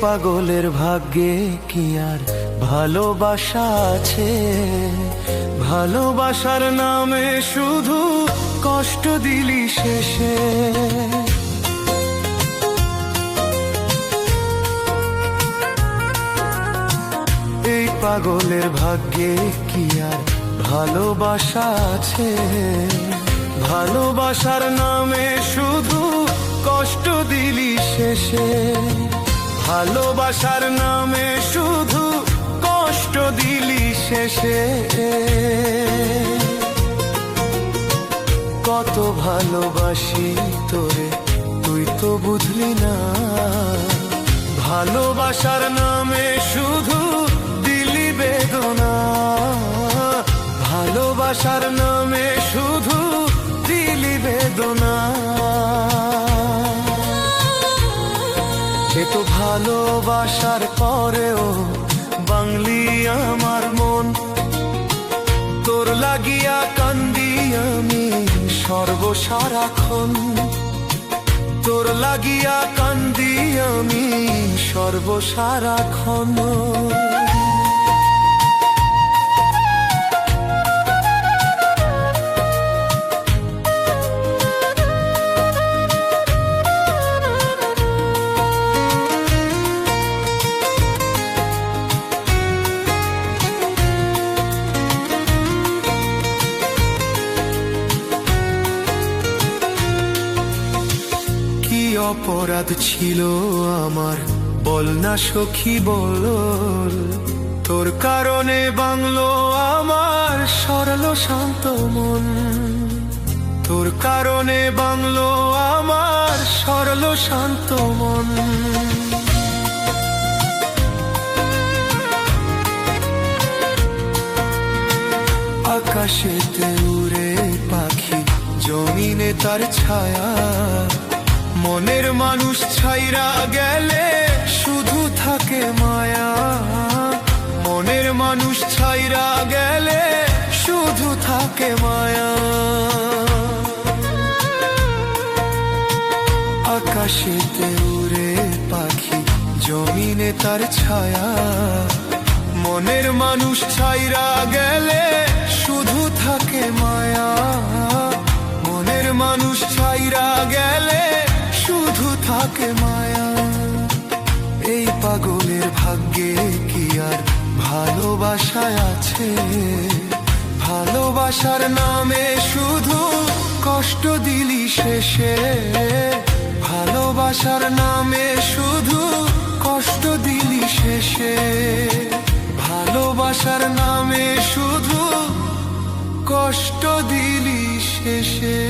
পাগলের ভাগ্যে কি আর ভালোবাসা আছে? ভালোবাসার নামে শুধু কষ্ট দিলি শেষে। এই পাগলের ভাগ্যে কি আর ভালোবাসা আছে? ভালোবাসার নামে শুধু কষ্ট দিলি শেষে। ভালোবাসার নামে শুধু কষ্ট দিলি শেষে। কত ভালোবাসি তোরে তুই তো বুঝলি না। ভালোবাসার নামে শুধু দিলি বেদনা। ভালোবাসার নামে শুধু দিলি বেদনা। এত ভালোবাসার পরেও বাংলি আমার মন। তোর লাগিয়া কান্দি আমি সর্বসারাক্ষণ। তোর লাগিয়া কান্দি আমি সর্বসারাক্ষণ। অপরাধ ছিল আমার বল না সখী বল। তোর কারণে বাংলো আমার সরল শান্ত মন। তোর কারণে বাংলো আমার সরল শান্ত মন। আকাশেতে উড়ে পাখি জমিনে তার ছায়া। মনের মানুষ ছাইরা গেলে শুধু থাকে মায়া। মনের মানুষ ছাইরা গেলে শুধু থাকে মায়া। আকাশেতে উড়ে পাখি জমিনে তার ছায়া। মনের মানুষ ছাইরা গেলে শুধু থাকে মায়া। মনের মানুষ ছাইরা গেলে শুধু থাকে মায়া। এই পাগলের ভাগ্যে কি আর ভালোবাসা আছে? ভালোবাসার নামে শুধু কষ্ট দিলি শেষে। ভালোবাসার নামে শুধু কষ্ট দিলি শেষে। ভালোবাসার নামে শুধু কষ্ট দিলি শেষে।